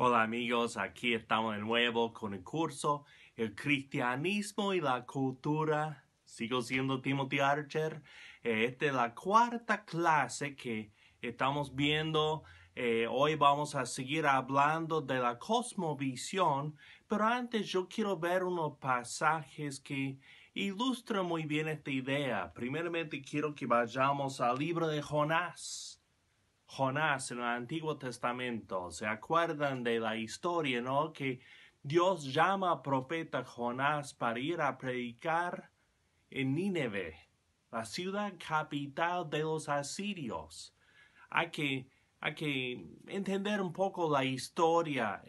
Hola amigos, aquí estamos de nuevo con el curso El cristianismo y la cultura. Sigo siendo Timothy Archer. Esta es la cuarta clase que estamos viendo. Hoy vamos a seguir hablando de la cosmovisión, pero antes yo quiero ver unos pasajes que ilustran muy bien esta idea. Primeramente quiero que vayamos al libro de Jonás. Jonás en el Antiguo Testamento. ¿Se acuerdan de la historia, no? Que Dios llama al profeta Jonás para ir a predicar en Nínive, la ciudad capital de los asirios. Hay que entender un poco la historia.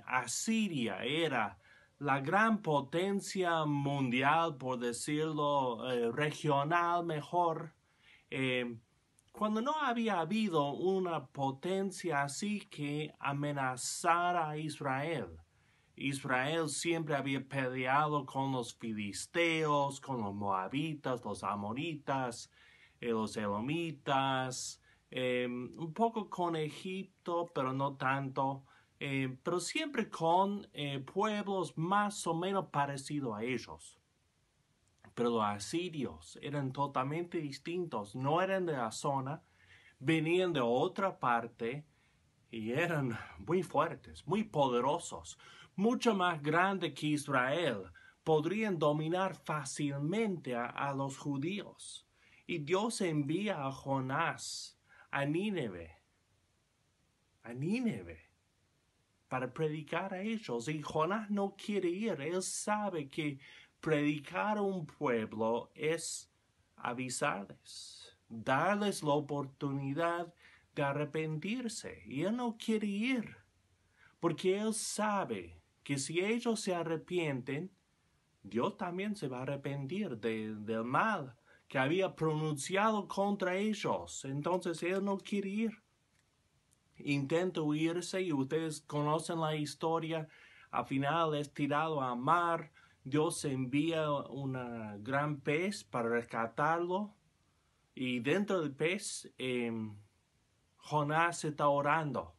Asiria era la gran potencia mundial, por decirlo, regional mejor. Eh, Cuando no había habido una potencia así que amenazara a Israel. Israel siempre había peleado con los filisteos, con los moabitas, los amonitas, los elomitas, un poco con Egipto, pero no tanto, pero siempre con pueblos más o menos parecidos a ellos. Pero los asirios eran totalmente distintos, no eran de la zona, venían de otra parte y eran muy fuertes, muy poderosos, mucho más grandes que Israel. Podrían dominar fácilmente a los judíos. Y Dios envía a Jonás a Nínive, para predicar a ellos. Y Jonás no quiere ir. Él sabe que predicar a un pueblo es avisarles, darles la oportunidad de arrepentirse. Y él no quiere ir, porque él sabe que si ellos se arrepienten, Dios también se va a arrepentir del mal que había pronunciado contra ellos. Entonces él no quiere ir. Intenta huirse y ustedes conocen la historia. Al final es tirado a mar. Dios envía una gran pez para rescatarlo. Y dentro del pez, Jonás está orando.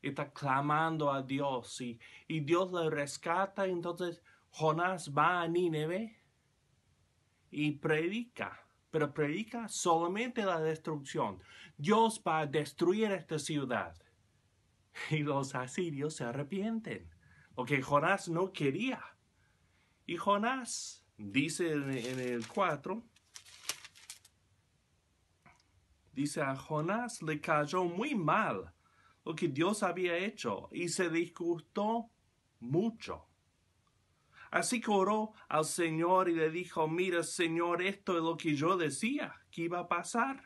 Está clamando a Dios. Y Dios le rescata. Entonces Jonás va a Nínive y predica. Pero predica solamente la destrucción. Dios va a destruir esta ciudad. Y los asirios se arrepienten, porque Jonás no quería. Y Jonás dice en el 4, dice: a Jonás le cayó muy mal lo que Dios había hecho y se disgustó mucho. Así que oró al Señor y le dijo: mira, Señor, esto es lo que yo decía que iba a pasar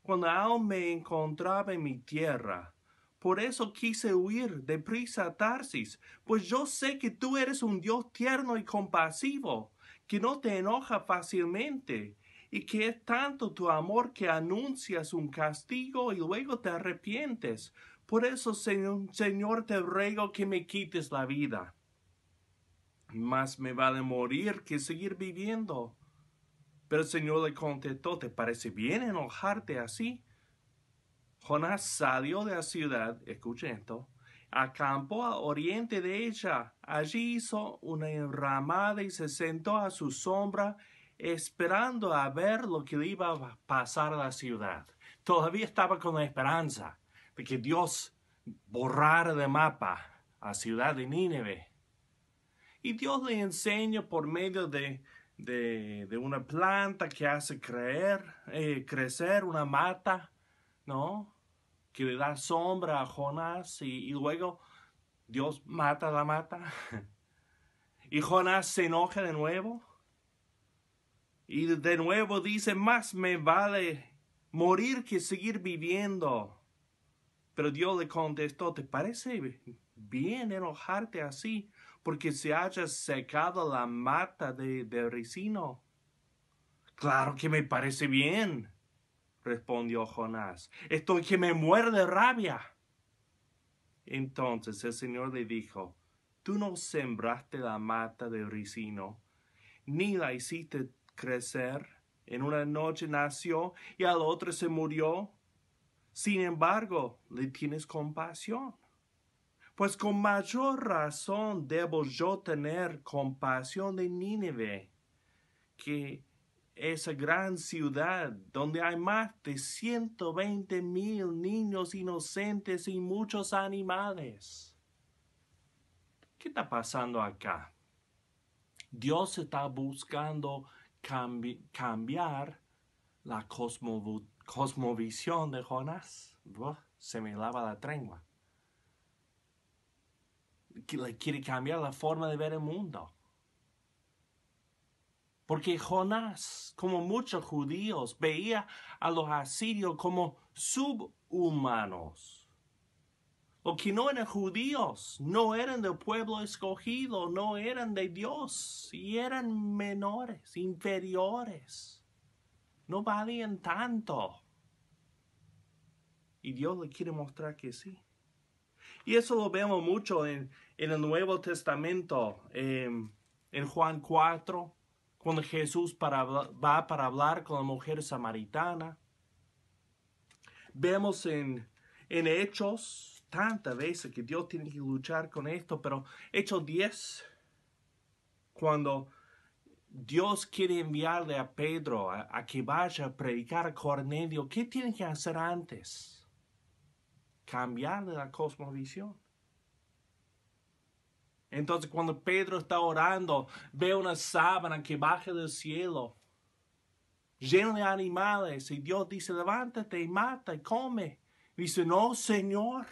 cuando aún me encontraba en mi tierra. Por eso quise huir deprisa a Tarsis, pues yo sé que tú eres un Dios tierno y compasivo, que no te enoja fácilmente, y que es tanto tu amor que anuncias un castigo y luego te arrepientes. Por eso, Señor, te ruego que me quites la vida. Más me vale morir que seguir viviendo. Pero el Señor le contestó: ¿te parece bien enojarte así? Jonás salió de la ciudad, escuchen esto, acampó al oriente de ella. Allí hizo una enramada y se sentó a su sombra, esperando a ver lo que le iba a pasar a la ciudad. Todavía estaba con la esperanza de que Dios borrara del mapa a la ciudad de Nínive. Y Dios le enseña por medio de una planta que hace crecer una mata, ¿no? Que le da sombra a Jonás y luego Dios mata la mata. Y Jonás se enoja de nuevo. Y de nuevo dice: más me vale morir que seguir viviendo. Pero Dios le contestó: ¿te parece bien enojarte así porque se haya secado la mata de ricino? Claro que me parece bien, respondió Jonás. Estoy que me muero de rabia. Entonces el Señor le dijo: tú no sembraste la mata de ricino, ni la hiciste crecer. En una noche nació y a la otra se murió. Sin embargo, le tienes compasión, Pues con mayor razón debo yo tener compasión de Nínive, que esa gran ciudad donde hay más de 120,000 niños inocentes y muchos animales. ¿Qué está pasando acá? Dios está buscando cambiar la cosmovisión de Jonás. Se me lava la lengua. Quiere cambiar la forma de ver el mundo. Porque Jonás, como muchos judíos, veía a los asirios como subhumanos. Los que no eran judíos, no eran del pueblo escogido, no eran de Dios, y eran menores, inferiores. No valían tanto. Y Dios le quiere mostrar que sí. Y eso lo vemos mucho en el Nuevo Testamento, en Juan 4, cuando Jesús va para hablar con la mujer samaritana. Vemos en Hechos, tantas veces que Dios tiene que luchar con esto, pero Hechos 10, cuando Dios quiere enviarle a Pedro a que vaya a predicar a Cornelio, ¿qué tiene que hacer antes? Cambiarle la cosmovisión. Entonces cuando Pedro está orando, ve una sábana que baja del cielo, llena de animales, y Dios dice, levántate y mata y come. Dice, no, Señor,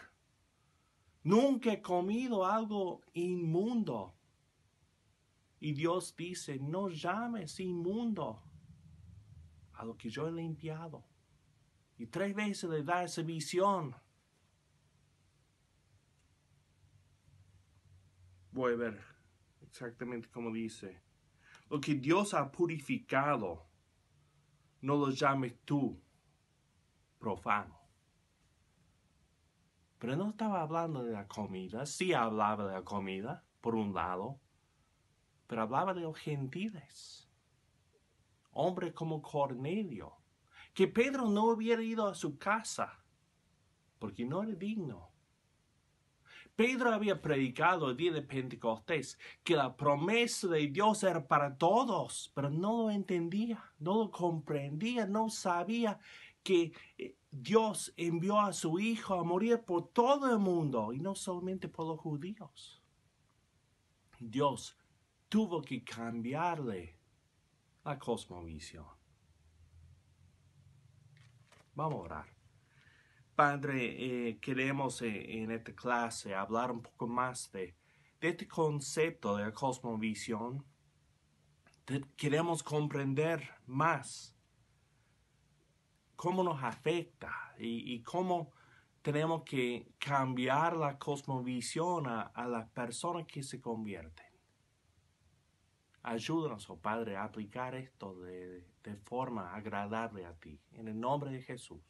nunca he comido algo inmundo. Y Dios dice, no llames inmundo a lo que yo he limpiado. Y 3 veces le da esa visión. Voy a ver exactamente como dice. Lo que Dios ha purificado, no lo llames tú profano. Pero no estaba hablando de la comida. Sí hablaba de la comida, por un lado. Pero hablaba de los gentiles. Hombres como Cornelio. Que Pedro no hubiera ido a su casa, porque no era digno. Pedro había predicado el día de Pentecostés que la promesa de Dios era para todos, pero no lo entendía, no lo comprendía, no sabía que Dios envió a su Hijo a morir por todo el mundo y no solamente por los judíos. Dios tuvo que cambiarle la cosmovisión. Vamos a orar. Padre, queremos en esta clase hablar un poco más de este concepto de la cosmovisión. Queremos comprender más cómo nos afecta y cómo tenemos que cambiar la cosmovisión a las personas que se convierten. Ayúdanos, oh Padre, a aplicar esto de forma agradable a ti. En el nombre de Jesús.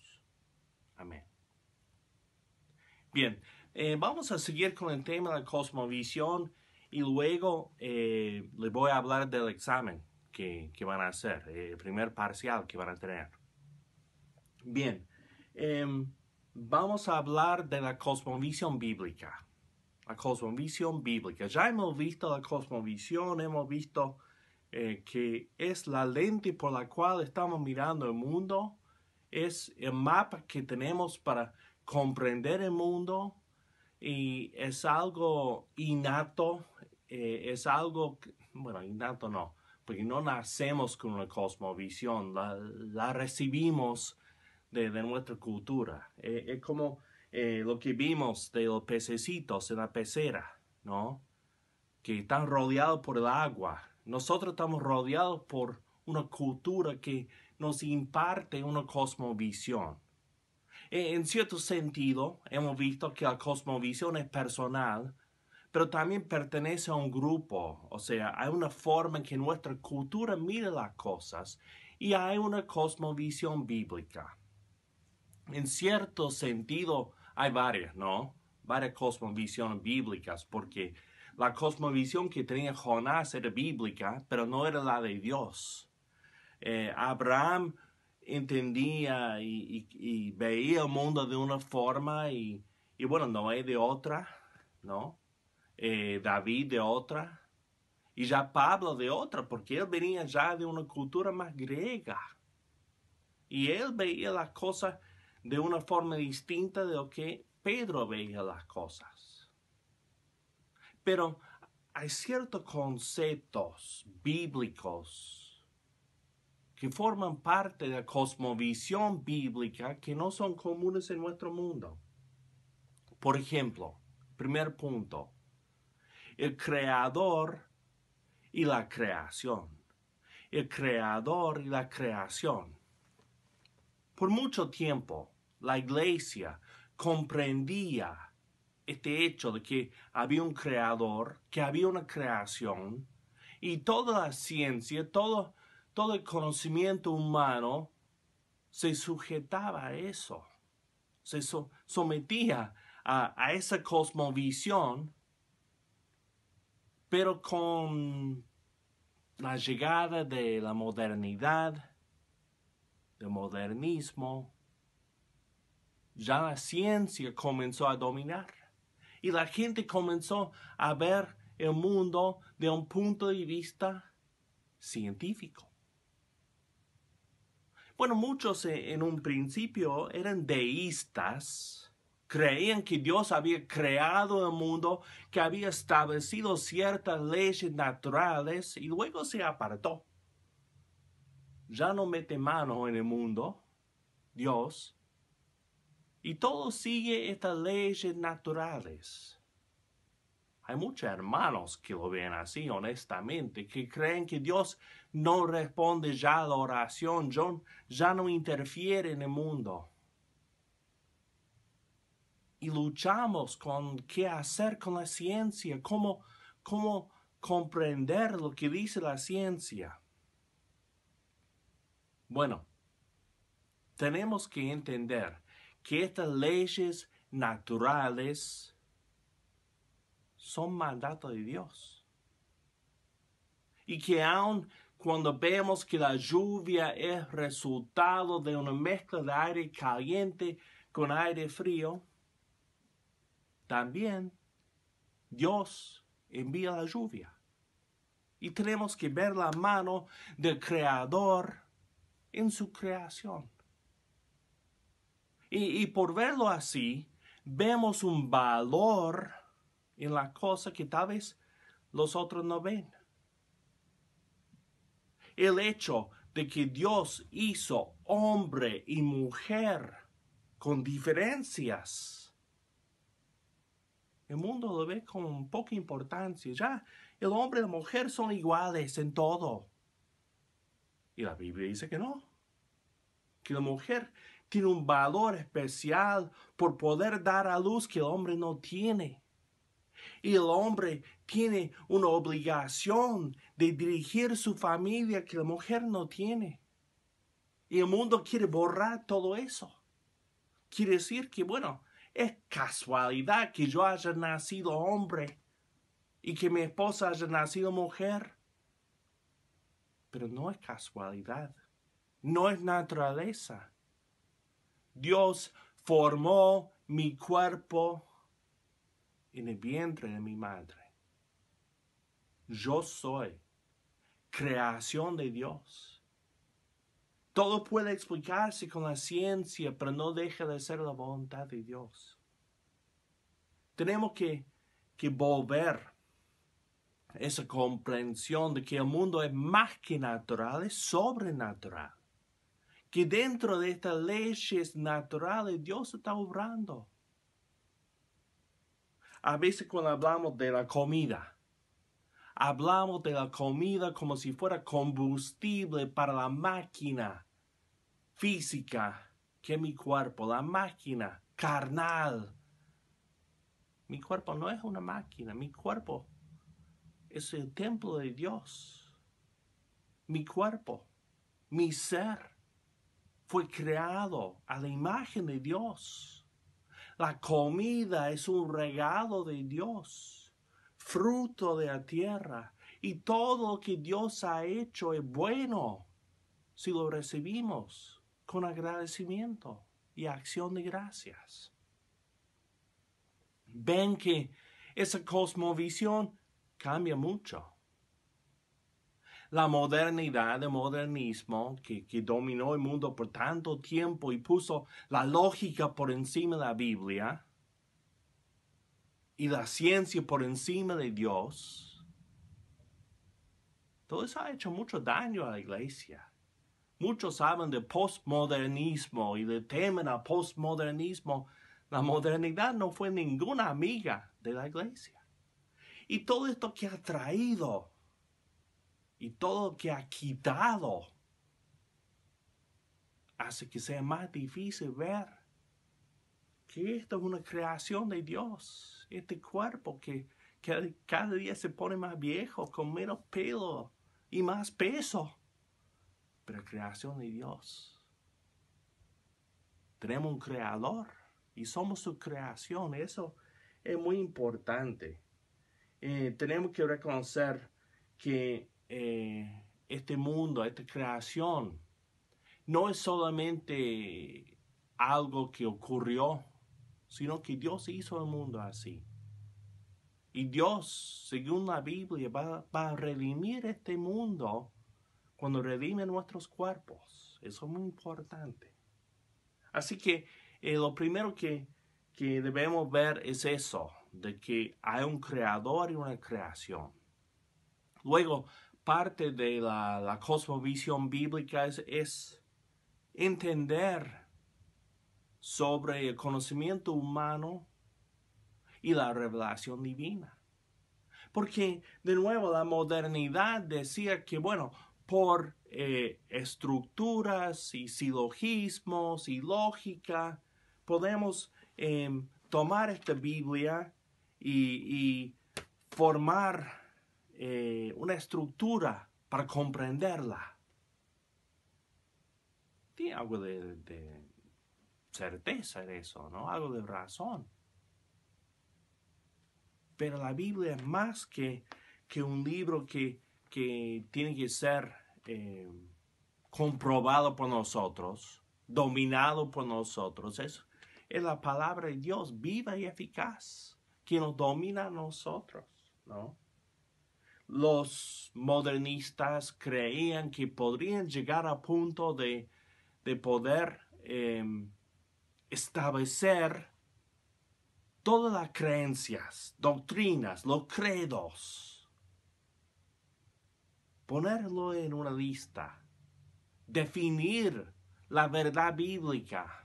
Amén. Bien, vamos a seguir con el tema de la cosmovisión y luego les voy a hablar del examen que van a hacer, el primer parcial que van a tener. Bien, vamos a hablar de la cosmovisión bíblica. La cosmovisión bíblica. Ya hemos visto la cosmovisión, hemos visto que es la lente por la cual estamos mirando el mundo, es el mapa que tenemos para comprender el mundo y es algo innato, es algo, bueno, innato no, porque no nacemos con una cosmovisión, la recibimos de nuestra cultura. Es como lo que vimos de los pececitos en la pecera, ¿no? Que están rodeados por el agua. Nosotros estamos rodeados por una cultura que nos imparte una cosmovisión. En cierto sentido, hemos visto que la cosmovisión es personal, pero también pertenece a un grupo. O sea, hay una forma en que nuestra cultura mira las cosas y hay una cosmovisión bíblica. En cierto sentido, hay varias, ¿no? Varias cosmovisiones bíblicas, porque la cosmovisión que tenía Jonás era bíblica, pero no era la de Dios. Abraham entendía y veía el mundo de una forma y bueno, Noé de otra, ¿no? David de otra, y ya Pablo de otra, porque él venía ya de una cultura más griega. Y él veía las cosas de una forma distinta de lo que Pedro veía las cosas. Pero hay ciertos conceptos bíblicos que forman parte de la cosmovisión bíblica que no son comunes en nuestro mundo. Por ejemplo, primer punto, el creador y la creación. El creador y la creación. Por mucho tiempo, la iglesia comprendía este hecho de que había un creador, que había una creación, y toda la ciencia, todo el conocimiento humano se sujetaba a eso, se sometía a esa cosmovisión, pero con la llegada de la modernidad, del modernismo, ya la ciencia comenzó a dominar y la gente comenzó a ver el mundo de un punto de vista científico. Bueno, muchos en un principio eran deístas, creían que Dios había creado el mundo, que había establecido ciertas leyes naturales y luego se apartó. Ya no mete mano en el mundo, Dios, y todo sigue estas leyes naturales. Hay muchos hermanos que lo ven así, honestamente, que creen que Dios no responde ya a la oración, ya no interfiere en el mundo. Y luchamos con qué hacer con la ciencia, cómo comprender lo que dice la ciencia. Bueno, tenemos que entender que estas leyes naturales son mandatos de Dios. Y que aun cuando vemos que la lluvia es resultado de una mezcla de aire caliente con aire frío, también Dios envía la lluvia. Y tenemos que ver la mano del Creador en su creación. Y por verlo así, vemos un valor en la cosa que tal vez los otros no ven. El hecho de que Dios hizo hombre y mujer con diferencias. El mundo lo ve con poca importancia. Ya el hombre y la mujer son iguales en todo. Y la Biblia dice que no. Que la mujer tiene un valor especial por poder dar a luz que el hombre no tiene. Y el hombre tiene una obligación de dirigir su familia que la mujer no tiene. Y el mundo quiere borrar todo eso. Quiere decir que, bueno, es casualidad que yo haya nacido hombre y que mi esposa haya nacido mujer. Pero no es casualidad. No es naturaleza. Dios formó mi cuerpo en el vientre de mi madre. Yo soy creación de Dios. Todo puede explicarse con la ciencia, pero no deja de ser la voluntad de Dios. Tenemos que volver esa comprensión de que el mundo es más que natural, es sobrenatural. Que dentro de estas leyes naturales Dios está obrando. A veces cuando hablamos de la comida, hablamos de la comida como si fuera combustible para la máquina física que es mi cuerpo, la máquina carnal. Mi cuerpo no es una máquina, mi cuerpo es el templo de Dios. Mi cuerpo, mi ser, fue creado a la imagen de Dios. La comida es un regalo de Dios, fruto de la tierra. Y todo lo que Dios ha hecho es bueno si lo recibimos con agradecimiento y acción de gracias. Ven que esa cosmovisión cambia mucho. La modernidad, el modernismo que dominó el mundo por tanto tiempo y puso la lógica por encima de la Biblia y la ciencia por encima de Dios, todo eso ha hecho mucho daño a la iglesia. Muchos hablan de postmodernismo y le temen al postmodernismo. La modernidad no fue ninguna amiga de la iglesia. Y todo esto que ha traído y todo lo que ha quitado hace que sea más difícil ver que esto es una creación de Dios. Este cuerpo que cada día se pone más viejo, con menos pelo y más peso. Pero creación de Dios. Tenemos un creador y somos su creación. Eso es muy importante. Tenemos que reconocer que este mundo, esta creación, no es solamente algo que ocurrió, sino que Dios hizo el mundo así. Y Dios, según la Biblia, va a redimir este mundo cuando redime nuestros cuerpos. Eso es muy importante. Así que lo primero que debemos ver es eso, de que hay un creador y una creación. Luego, parte de la cosmovisión bíblica es entender sobre el conocimiento humano y la revelación divina. Porque, de nuevo, la modernidad decía que, bueno, por estructuras y silogismos y lógica, podemos tomar esta Biblia y formar una estructura para comprenderla. Tiene algo de certeza en eso, ¿no? Algo de razón. Pero la Biblia es más que un libro que tiene que ser comprobado por nosotros, dominado por nosotros. Es la palabra de Dios viva y eficaz que nos domina a nosotros, ¿no? Los modernistas creían que podrían llegar a punto de poder establecer todas las creencias, doctrinas, los credos, ponerlo en una lista, definir la verdad bíblica.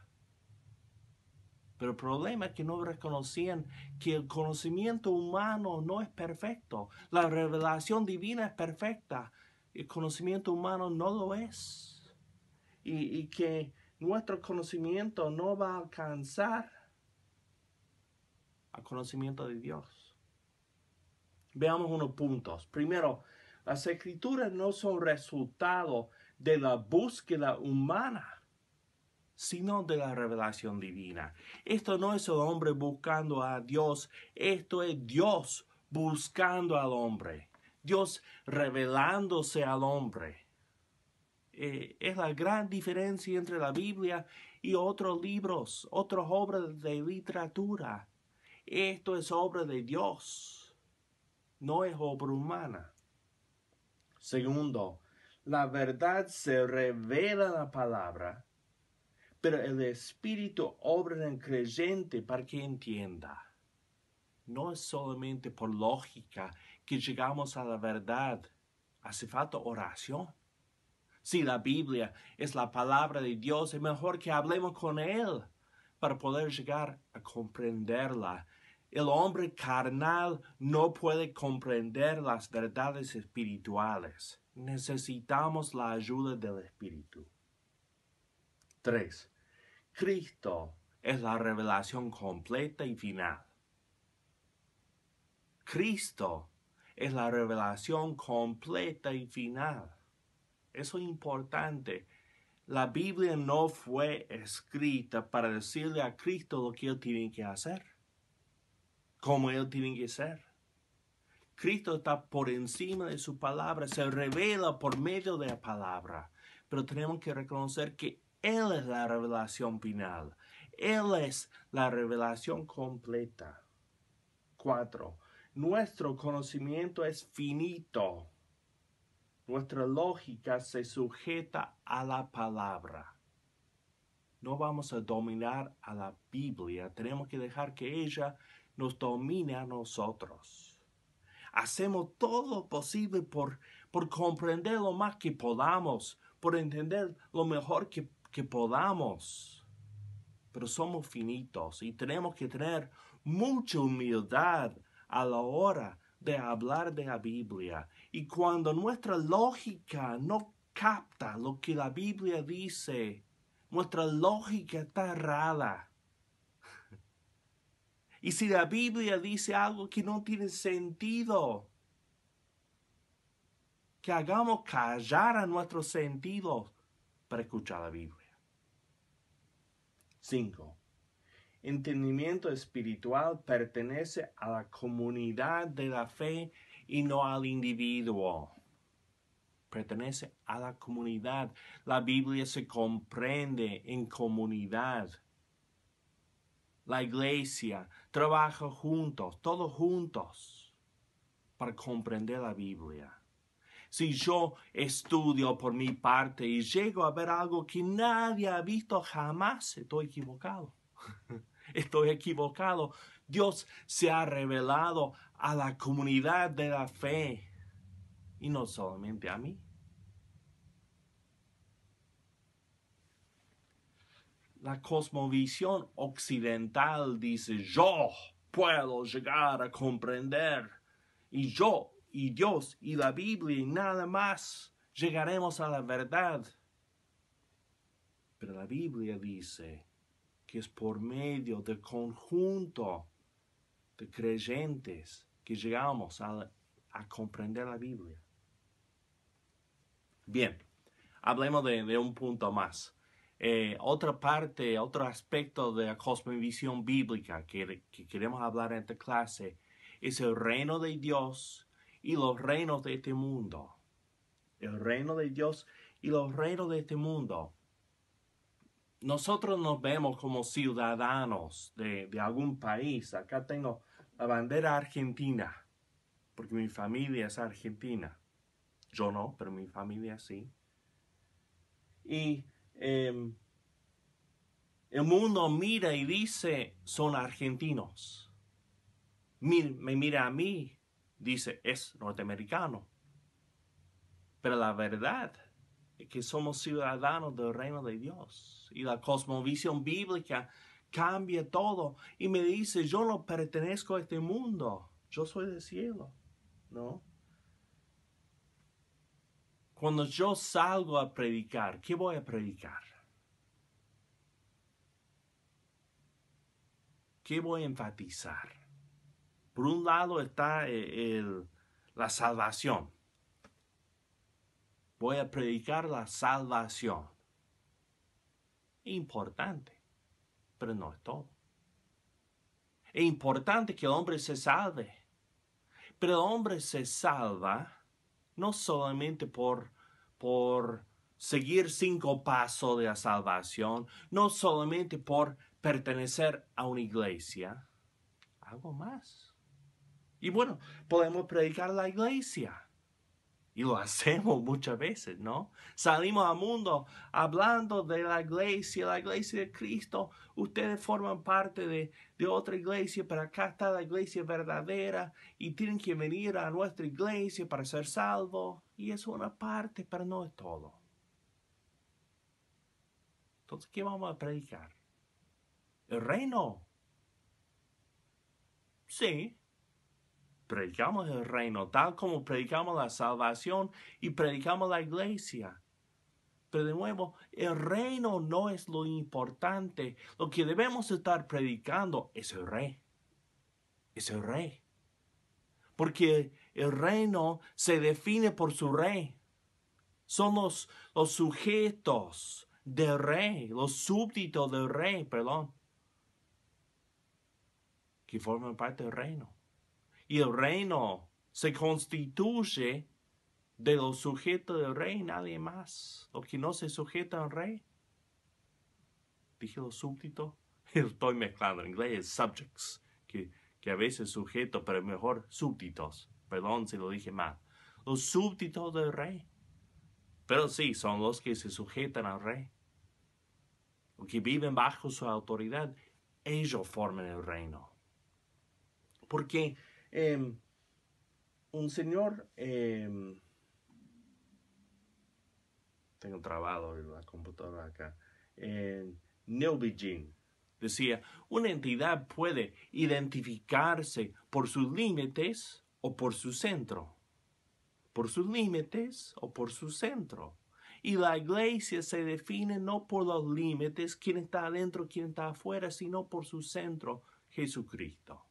Pero el problema es que no reconocían que el conocimiento humano no es perfecto. La revelación divina es perfecta. El conocimiento humano no lo es. Y que nuestro conocimiento no va a alcanzar al conocimiento de Dios. Veamos unos puntos. Primero, las escrituras no son resultado de la búsqueda humana, sino de la revelación divina. Esto no es el hombre buscando a Dios, esto es Dios buscando al hombre, Dios revelándose al hombre. Es la gran diferencia entre la Biblia y otros libros, otras obras de literatura. Esto es obra de Dios, no es obra humana. Segundo, la verdad se revela en la palabra, pero el Espíritu obra en el creyente para que entienda. No es solamente por lógica que llegamos a la verdad. Hace falta oración. Si la Biblia es la palabra de Dios, es mejor que hablemos con Él para poder llegar a comprenderla. El hombre carnal no puede comprender las verdades espirituales. Necesitamos la ayuda del Espíritu. 3. Cristo es la revelación completa y final. Cristo es la revelación completa y final. Eso es importante. La Biblia no fue escrita para decirle a Cristo lo que Él tiene que hacer, cómo Él tiene que ser. Cristo está por encima de su palabra, se revela por medio de la palabra. Pero tenemos que reconocer que Él es la revelación final. Él es la revelación completa. 4. Nuestro conocimiento es finito. Nuestra lógica se sujeta a la palabra. No vamos a dominar a la Biblia. Tenemos que dejar que ella nos domine a nosotros. Hacemos todo lo posible por comprender lo más que podamos, por entender lo mejor que podamos. Pero somos finitos y tenemos que tener mucha humildad a la hora de hablar de la Biblia. Y cuando nuestra lógica no capta lo que la Biblia dice, nuestra lógica está errada. Y si la Biblia dice algo que no tiene sentido, que hagamos callar a nuestros sentidos para escuchar la Biblia. 5. Entendimiento espiritual pertenece a la comunidad de la fe y no al individuo. Pertenece a la comunidad. La Biblia se comprende en comunidad. La iglesia trabaja juntos, todos juntos, para comprender la Biblia. Si yo estudio por mi parte y llego a ver algo que nadie ha visto jamás, estoy equivocado. Estoy equivocado. Dios se ha revelado a la comunidad de la fe y no solamente a mí. La cosmovisión occidental dice, yo puedo llegar a comprender y yo y Dios y la Biblia y nada más llegaremos a la verdad. Pero la Biblia dice que es por medio del conjunto de creyentes que llegamos a comprender la Biblia. Bien, hablemos de un punto más. Otra parte, otro aspecto de la cosmovisión bíblica que queremos hablar en esta clase es el reino de Dios y los reinos de este mundo. El reino de Dios y los reinos de este mundo. Nosotros nos vemos como ciudadanos de algún país. Acá tengo la bandera argentina, porque mi familia es argentina. Yo no, pero mi familia sí. Y el mundo mira y dice, son argentinos. Me mira a mí, dice, es norteamericano. Pero la verdad es que somos ciudadanos del reino de Dios. Y la cosmovisión bíblica cambia todo. Y me dice, yo no pertenezco a este mundo. Yo soy del cielo, ¿no? Cuando yo salgo a predicar, ¿qué voy a predicar? ¿Qué voy a enfatizar? Por un lado está la salvación. Voy a predicar la salvación. Importante, pero no es todo. Es importante que el hombre se salve. Pero el hombre se salva no solamente por seguir 5 pasos de la salvación, no solamente por pertenecer a una iglesia, algo más. Y bueno, podemos predicar la iglesia. Y lo hacemos muchas veces, ¿no? Salimos al mundo hablando de la iglesia de Cristo. Ustedes forman parte de otra iglesia, pero acá está la iglesia verdadera y tienen que venir a nuestra iglesia para ser salvos. Y es una parte, pero no es todo. Entonces, ¿qué vamos a predicar? ¿El reino? Sí. Predicamos el reino, tal como predicamos la salvación y predicamos la iglesia. Pero de nuevo, el reino no es lo importante. Lo que debemos estar predicando es el rey. Es el rey. Porque el reino se define por su rey. Son los sujetos del rey, los súbditos del rey, que forman parte del reino. Y el reino se constituye de los sujetos del rey, nadie más. Los que no se sujetan al rey. Dije los súbditos. Estoy mezclando en inglés, subjects, que que a veces sujetos, pero mejor súbditos. Perdón si lo dije mal. Los súbditos del rey. Pero sí, son los que se sujetan al rey. Los que viven bajo su autoridad. Ellos forman el reino. Porque un señor... tengo trabado en la computadora acá. Neil Begin decía, una entidad puede identificarse por sus límites o por su centro. Por sus límites o por su centro. Y la iglesia se define no por los límites, quién está adentro, quién está afuera, sino por su centro, Jesucristo.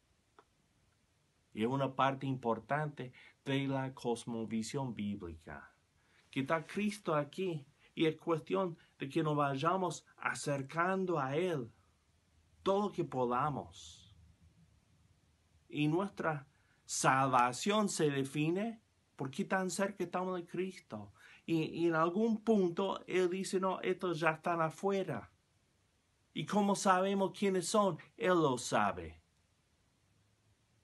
Y es una parte importante de la cosmovisión bíblica. Que está Cristo aquí y es cuestión de que nos vayamos acercando a Él todo lo que podamos. Y nuestra salvación se define por qué tan cerca estamos de Cristo. Y en algún punto Él dice, no, estos ya están afuera. ¿Y cómo sabemos quiénes son? Él lo sabe.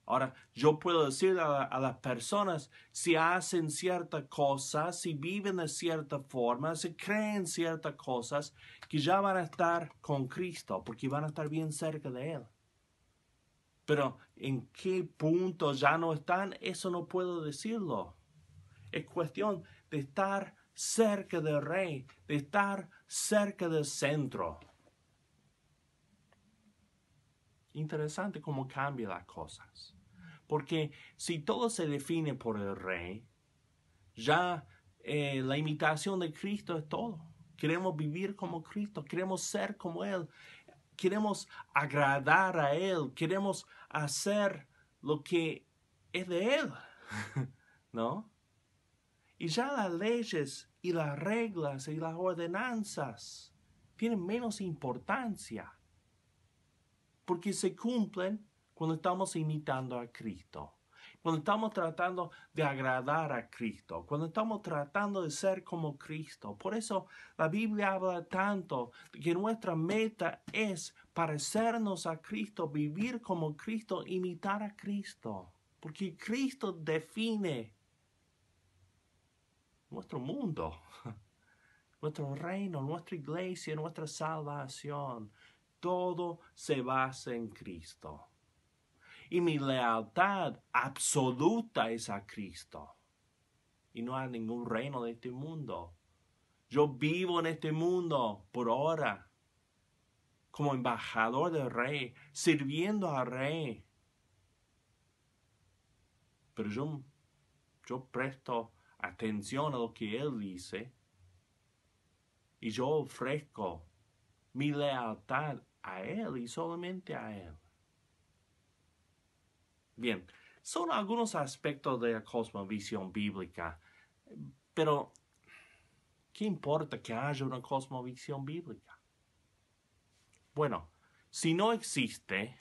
Ahora, yo puedo decir a las personas, si hacen ciertas cosas, si viven de cierta forma, si creen ciertas cosas, que ya van a estar con Cristo, porque van a estar bien cerca de Él. Pero en qué punto ya no están, eso no puedo decirlo. Es cuestión de estar cerca del Rey, de estar cerca del centro. Interesante cómo cambian las cosas. Porque si todo se define por el Rey, ya la imitación de Cristo es todo. Queremos vivir como Cristo, queremos ser como Él, queremos agradar a Él, queremos hacer lo que es de Él, ¿no? Y ya las leyes y las reglas y las ordenanzas tienen menos importancia, porque se cumplen cuando estamos imitando a Cristo, cuando estamos tratando de agradar a Cristo, cuando estamos tratando de ser como Cristo. Por eso la Biblia habla tanto de que nuestra meta es parecernos a Cristo, vivir como Cristo, imitar a Cristo, porque Cristo define nuestro mundo, nuestro reino, nuestra iglesia, nuestra salvación. Todo se basa en Cristo. Y mi lealtad absoluta es a Cristo. Y no a ningún reino de este mundo. Yo vivo en este mundo por ahora como embajador del Rey, sirviendo al Rey. Pero yo presto atención a lo que Él dice. Y yo ofrezco mi lealtad a Él y solamente a Él. Bien, son algunos aspectos de la cosmovisión bíblica, pero ¿qué importa que haya una cosmovisión bíblica? Bueno, si no existe,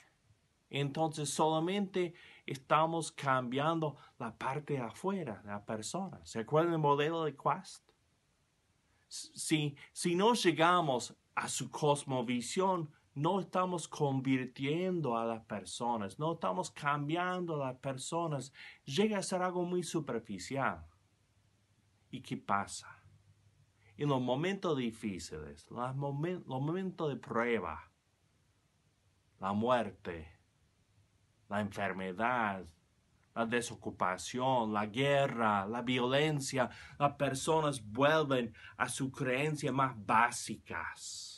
entonces solamente estamos cambiando la parte de afuera de la persona. ¿Se acuerdan del modelo de Quast? Si no llegamos a su cosmovisión, no estamos convirtiendo a las personas, no estamos cambiando a las personas. Llega a ser algo muy superficial. ¿Y qué pasa? En los momentos difíciles, los momentos de prueba, la muerte, la enfermedad, la desocupación, la guerra, la violencia, las personas vuelven a sus creencias más básicas.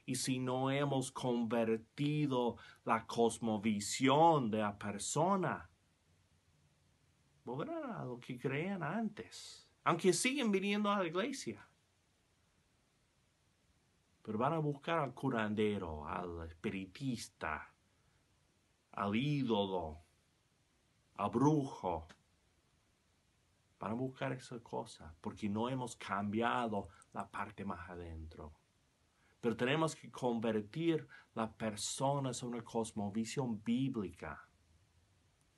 Y si no hemos convertido la cosmovisión de la persona, volverán a lo que creían antes, aunque siguen viniendo a la iglesia. Pero van a buscar al curandero, al espiritista, al ídolo, al brujo. Van a buscar esas cosas porque no hemos cambiado la parte más adentro. Pero tenemos que convertir las personas en una cosmovisión bíblica.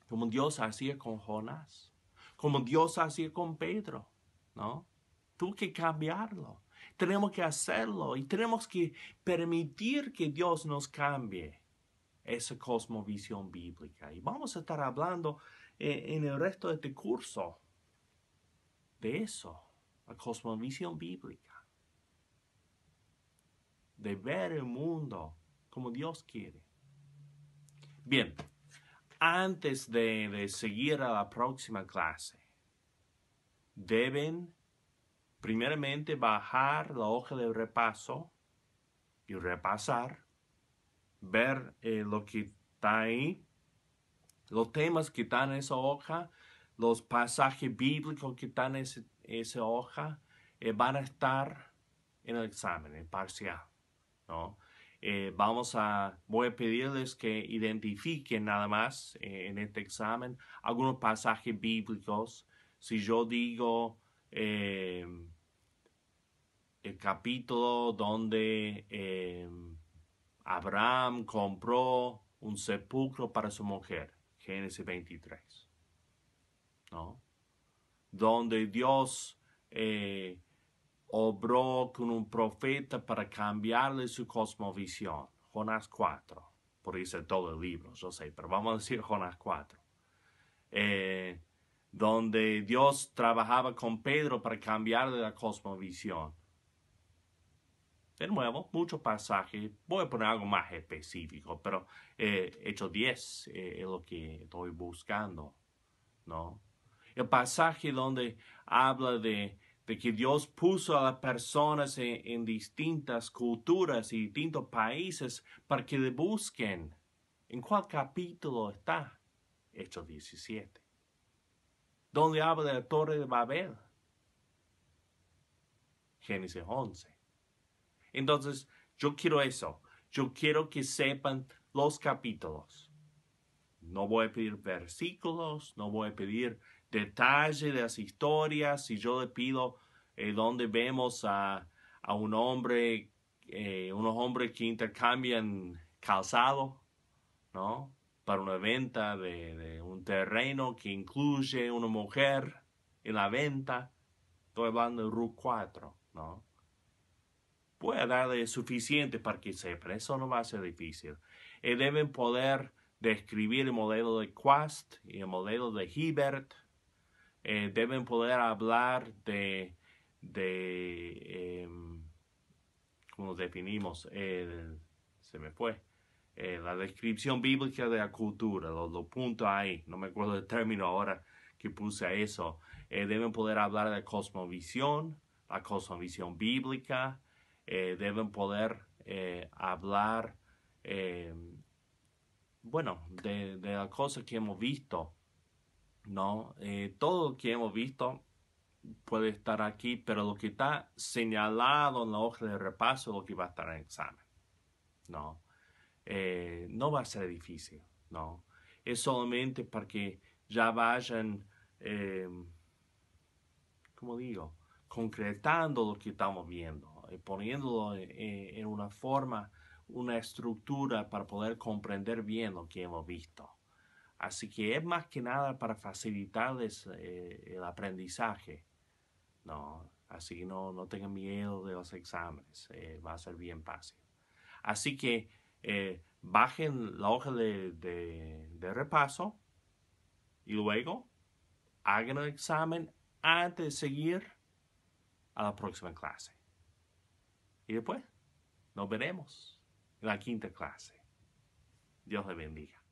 Como Dios hacía con Jonás. Como Dios hacía con Pedro. ¿No? Tuvo que cambiarlo. Tenemos que hacerlo y tenemos que permitir que Dios nos cambie. esa cosmovisión bíblica. Y vamos a estar hablando en el resto de este curso de eso, la cosmovisión bíblica, de ver el mundo como Dios quiere. Bien, antes de seguir a la próxima clase, deben primeramente bajar la hoja de repaso y repasar, ver lo que está ahí, los temas que están en esa hoja, los pasajes bíblicos que están en esa hoja, van a estar en el examen, en parcial, ¿no? Voy a pedirles que identifiquen nada más en este examen algunos pasajes bíblicos. Si yo digo el capítulo donde Abraham compró un sepulcro para su mujer, Génesis 23, ¿no? Donde Dios obró con un profeta para cambiarle su cosmovisión, Jonás 4, por decir todo el libro, yo sé, pero vamos a decir Jonás 4. Donde Dios trabajaba con Pedro para cambiarle la cosmovisión. De nuevo, muchos pasajes, voy a poner algo más específico, pero Hechos 10 es lo que estoy buscando, ¿no? El pasaje donde habla de que Dios puso a las personas en distintas culturas y distintos países para que le busquen. ¿En cuál capítulo está? Hechos 17. Donde habla de la Torre de Babel. Génesis 11. Entonces, yo quiero eso. Yo quiero que sepan los capítulos. No voy a pedir versículos, no voy a pedir detalle de las historias. Si yo le pido donde vemos a un hombre, unos hombres que intercambian calzado, ¿no? Para una venta de un terreno que incluye una mujer en la venta. Estoy hablando de RUC 4, ¿no? Voy a darle suficiente para que sepan. Eso no va a ser difícil. Deben poder describir el modelo de Quast y el modelo de Hibbert. Deben poder hablar ¿cómo definimos? Se me fue. La descripción bíblica de la cultura, los puntos ahí. No me acuerdo del término ahora que puse a eso. Deben poder hablar de la cosmovisión bíblica. Deben poder hablar, de las cosas que hemos visto, ¿no? Todo lo que hemos visto puede estar aquí, pero lo que está señalado en la hoja de repaso es lo que va a estar en el examen, ¿no? No va a ser difícil, ¿no? Es solamente para que ya vayan, ¿cómo digo? Concretando lo que estamos viendo, poniéndolo en una forma, una estructura para poder comprender bien lo que hemos visto. Así que es más que nada para facilitarles el aprendizaje, ¿no? Así que no tengan miedo de los exámenes, va a ser bien fácil. Así que bajen la hoja de repaso y luego hagan el examen antes de seguir a la próxima clase. Y después nos veremos en la quinta clase. Dios les bendiga.